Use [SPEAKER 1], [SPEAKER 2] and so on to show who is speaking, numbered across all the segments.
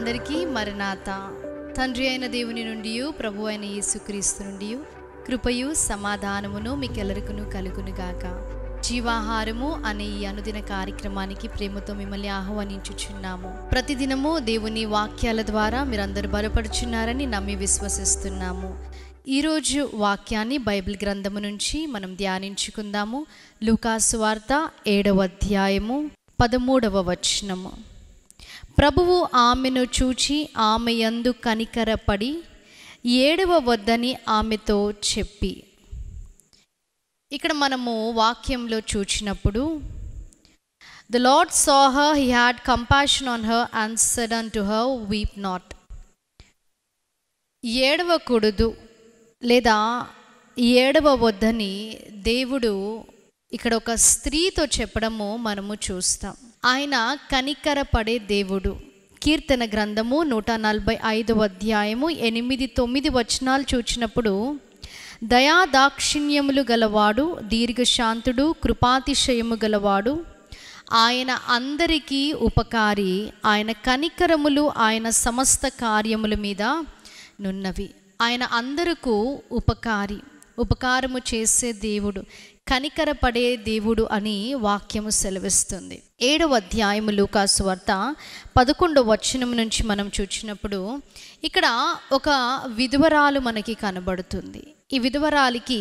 [SPEAKER 1] అందరికీ మరణాత. తండ్రి అయిన దేవుని నుండి ప్రభు అయిన యేసుక్రీస్తు నుండి కృపయు సమాధానమును మీకెల్లరికను కలుగునుగాక. జీవాహారము అనే ఈ అనుదిన కార్యక్రమానికి ప్రేమతో మిమ్మల్ని ఆహ్వానించుచున్నాము. ప్రతిదినము దేవుని వాక్యాల ద్వారా మీరందరూ బలపడుచున్నారని నమ్మి విశ్వసిస్తున్నాము. ఈరోజు వాక్యాన్ని బైబిల్ గ్రంథము నుంచి మనం ధ్యానించుకుందాము. లూకాసు వార్త 7వ అధ్యాయము 13వ వచనము. ప్రభువు ఆమెను చూచి ఆమె యందు కనికరపడి ఏడవవద్దని ఆమెతో చెప్పి. ఇక్కడ మనము వాక్యంలో చూచినప్పుడు The Lord saw her, he had compassion on her and said unto her, weep not. ఏడవకూడదు లేదా ఏడవవద్దని దేవుడు ఇక్కడ ఒక స్త్రీతో చెప్పడము మనము చూస్తాం. ఆయన కనికరపడే దేవుడు. కీర్తన గ్రంథము 145వ అధ్యాయము 8-9 వచనాలు చూచినప్పుడు, దయా దాక్షిణ్యములు గలవాడు, దీర్ఘశాంతుడు, కృపాతిశయము గలవాడు, ఆయన అందరికీ ఉపకారి, ఆయన కనికరములు ఆయన సమస్త కార్యముల మీద నున్నవి. ఆయన అందరకు ఉపకారి, ఉపకారము చేసే దేవుడు, కనికరపడే దేవుడు అని వాక్యము సెలవిస్తుంది. 7వ అధ్యాయము లూకాసు వార్త 11వ వచనం నుంచి మనం చూచినప్పుడు ఇక్కడ ఒక విధవరాలు మనకి కనబడుతుంది. ఈ విధవరాలికి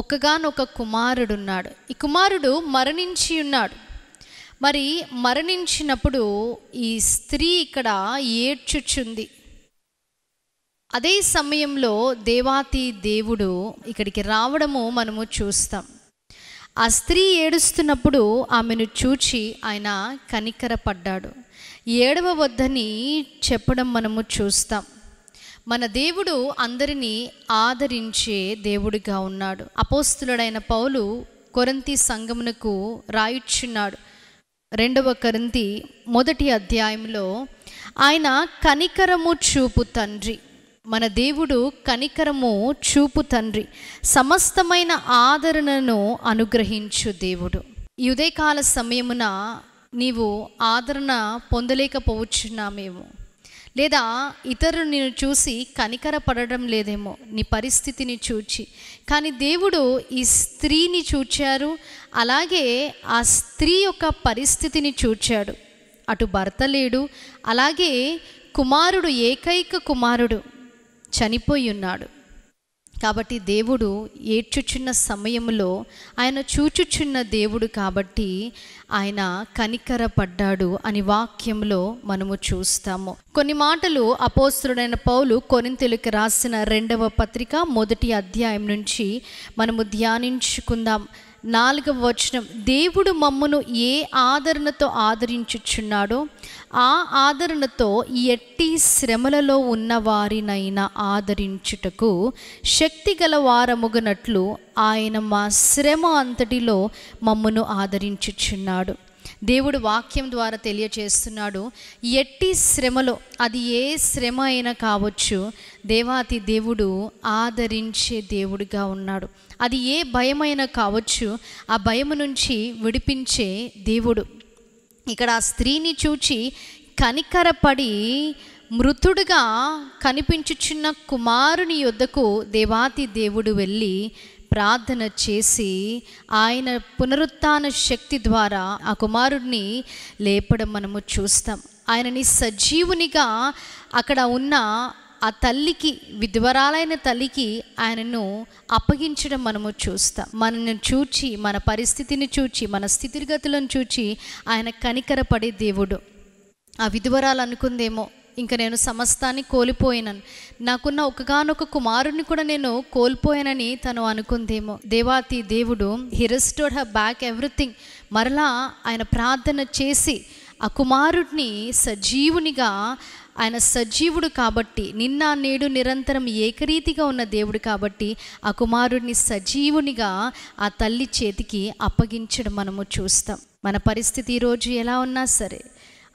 [SPEAKER 1] ఒక్కగానొక కుమారుడు ఉన్నాడు. ఈ కుమారుడు మరణించి ఉన్నాడు. మరి మరణించినప్పుడు ఈ స్త్రీ ఇక్కడ ఏడ్చుచుంది. అదే సమయంలో దేవాతి దేవుడు ఇక్కడికి రావడము మనము చూస్తాం. ఆ స్త్రీ ఏడుస్తున్నప్పుడు ఆమెను చూచి ఆయన కనికరపడ్డాడు. ఏడవవద్దని చెప్పడం మనము చూస్తాం. మన దేవుడు అందరినీ ఆదరించే దేవుడిగా ఉన్నాడు. అపోస్తులుడైన పౌలు కొరింథీ సంఘమునకు రాయుచున్నాడు. 2వ కొరింథీ 1వ అధ్యాయంలో ఆయన కనికరము చూపు తండ్రి. మన దేవుడు కనికరము చూపు తండ్రి, సమస్తమైన ఆదరణను అనుగ్రహించు దేవుడు. ఈ ఉదయకాల సమయమున నీవు ఆదరణ పొందలేకపోవచ్చున్నామేమో, లేదా ఇతరులు నిన్ను చూసి కనికరపడడం లేదేమో నీ పరిస్థితిని చూచి. కానీ దేవుడు ఈ స్త్రీని చూచారు, అలాగే ఆ స్త్రీ యొక్క పరిస్థితిని చూచాడు. అటు భర్త లేడు, అలాగే కుమారుడు, ఏకైక కుమారుడు చనిపోయి ఉన్నాడు. కాబట్టి దేవుడు ఏడ్చుచున్న సమయంలో ఆయన చూచుచున్న దేవుడు కాబట్టి ఆయన కనికరపడ్డాడు అని వాక్యంలో మనము చూస్తాము. కొన్ని మాటలు అపోస్తలుడైన పౌలు కొరింథీయులకు రాసిన 2వ పత్రిక 1వ అధ్యాయం నుంచి మనము ధ్యానించుకుందాం. 4వ వచనం, దేవుడు మమ్మును ఏ ఆదరణతో ఆదరించుచున్నాడో ఆ ఆదరణతో ఎట్టి శ్రమలలో ఉన్న వారినైనా ఆదరించుటకు శక్తి గల వారముగనట్లు ఆయన మా శ్రమ అంతటిలో మమ్మును ఆదరించుచున్నాడు. దేవుడు వాక్యం ద్వారా తెలియచేస్తున్నాడు, ఎట్టి శ్రమలో, అది ఏ శ్రమ అయినా కావచ్చు, దేవాతి దేవుడు ఆదరించే దేవుడిగా ఉన్నాడు. అది ఏ భయమైనా కావచ్చు, ఆ భయము నుంచి విడిపించే దేవుడు. ఇక్కడ ఆ స్త్రీని చూచి కనికరపడి మృతుడుగా కనిపించుచున్న కుమారుని యొద్దకు దేవాతి దేవుడు వెళ్ళి ప్రార్థన చేసి ఆయన పునరుత్థాన శక్తి ద్వారా ఆ కుమారుడిని లేపడం మనము చూస్తాం. ఆయనని సజీవునిగా అక్కడ ఉన్న ఆ తల్లికి, విధవరాలైన తల్లికి ఆయనను అప్పగించడం మనము చూస్తాం. మనల్ని చూచి, మన పరిస్థితిని చూచి, మన స్థితిగతులను చూచి ఆయన కనికరపడే దేవుడు. ఆ విధవరాలు అనుకుందేమో, ఇంకా నేను సమస్తాన్ని కోల్పోయినాను, నాకున్న ఒకగానొక కుమారుడిని కూడా నేను కోల్పోయానని తను అనుకుందేమో. దేవాతి దేవుడు హి రెస్టోర్డ్ హర్ బ్యాక్ ఎవ్రీథింగ్. మరలా ఆయన ప్రార్థన చేసి ఆ కుమారుడిని సజీవునిగా, ఆయన సజీవుడు కాబట్టి, నిన్న నేడు నిరంతరం ఏకరీతిగా ఉన్న దేవుడు కాబట్టి ఆ కుమారుడిని సజీవునిగా ఆ తల్లి చేతికి అప్పగించడం మనము చూస్తాం. మన పరిస్థితి ఈరోజు ఎలా ఉన్నా సరే,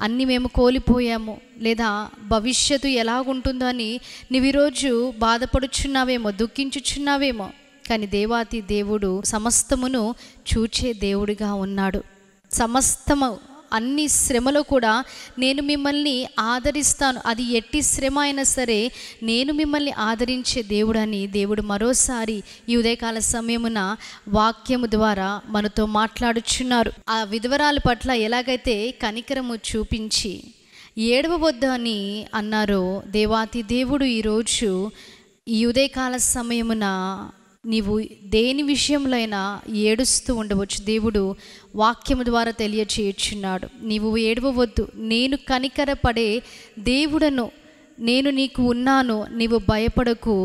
[SPEAKER 1] అన్నీ మేము కోల్పోయాము, లేదా భవిష్యత్తు ఎలాగుంటుందో అని నువ్వు ఈరోజు బాధపడుచున్నావేమో, దుఃఖించుచున్నావేమో. కానీ దేవాతి దేవుడు సమస్తమును చూచే దేవుడిగా ఉన్నాడు. సమస్తము అన్ని శ్రమలో కూడా నేను మిమ్మల్ని ఆదరిస్తాను, అది ఎట్టి శ్రమ అయినా సరే నేను మిమ్మల్ని ఆదరించే దేవుడని దేవుడు మరోసారి ఈ ఉదయకాల సమయమున వాక్యము ద్వారా మనతో మాట్లాడుచున్నారు. ఆ విధవరాల పట్ల ఎలాగైతే కనికరము చూపించి ఏడవవద్దు అని అన్నారో, దేవాతి దేవుడు ఈరోజు ఈ ఉదయకాల సమయమున నీవు దేని విషయంలో అయినా ఏడుస్తూ ఉండవచ్చు. దేవుడు వాక్యము ద్వారా తెలియచేయుచున్నాడు, నీవు ఏడవవద్దు, నేను కనికరపడే దేవుడను, నేను నీకు ఉన్నాను, నీవు భయపడకు,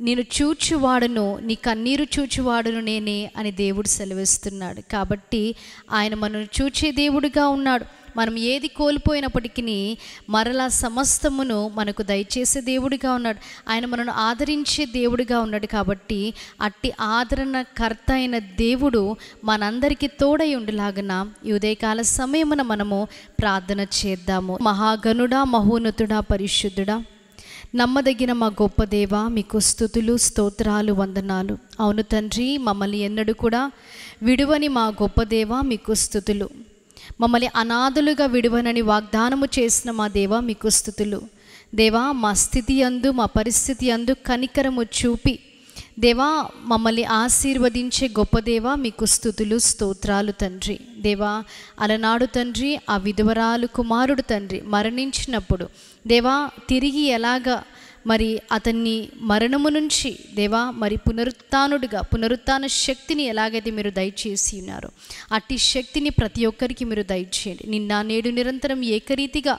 [SPEAKER 1] నేను చూచువాడును, నీ కన్నీరు చూచువాడును నేనే అని దేవుడు సెలవిస్తున్నాడు. కాబట్టి ఆయన మనను చూచే దేవుడుగా ఉన్నాడు. మనం ఏది కోల్పోయినప్పటికీ మరలా సమస్తమును మనకు దయచేసే దేవుడిగా ఉన్నాడు. ఆయన మనను ఆదరించే దేవుడిగా ఉన్నాడు. కాబట్టి అట్టి ఆదరణకర్త అయిన దేవుడు మనందరికీ తోడై ఉండులాగున ఈ ఉదయకాల సమయమున మనము ప్రార్థన చేద్దాము. మహాగణుడా, మహోన్నతుడా, పరిశుద్ధుడా, నమ్మదగిన మా గొప్ప దేవ, మీకు స్తుతులు, స్తోత్రాలు, వందనాలు. అవును తండ్రి, మమ్మల్ని ఎన్నడూ కూడా విడువని మా గొప్ప దేవ, మీకు స్తుతులు. మమ్మల్ని అనాథులుగా విడువనని వాగ్దానము చేసిన మా దేవ, మీకు స్తుతులు. దేవా, మా స్థితి యందు, మా పరిస్థితి యందు కనికరము చూపి దేవా మమ్మల్ని ఆశీర్వదించే గొప్ప దేవా, మీకు స్తుతులు, స్తోత్రాలు తండ్రి. దేవా, అలనాడు తండ్రి ఆ విధవరాలు కుమారుడు తండ్రి మరణించినప్పుడు దేవా తిరిగి ఎలాగా మరి అతన్ని మరణము నుంచి దేవా మరి పునరుత్థాన శక్తిని ఎలాగైతే మీరు దయచేసి ఉన్నారు, అట్టి శక్తిని ప్రతి ఒక్కరికి మీరు దయచేయండి. నిన్న నేడు నిరంతరం ఏకరీతిగా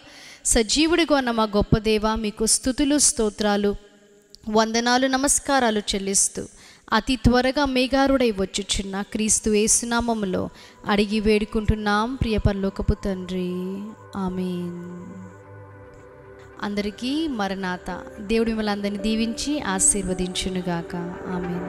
[SPEAKER 1] సజీవుడిగా ఉన్న మా గొప్ప దేవా, మీకు స్తుతులు, స్తోత్రాలు, వందనాలు, నమస్కారాలు చెల్లిస్తూ అతి త్వరగా మేఘారుడై వచ్చుచున్న క్రీస్తు యేసు నామములో అడిగి వేడుకుంటున్నాం ప్రియ పరలోకపు తండ్రి, ఆమేన్. అందరికీ మరణాత. దేవుడు మిమ్మల్ని అందరినీ దీవించి ఆశీర్వదించునుగాక. ఆమేన్.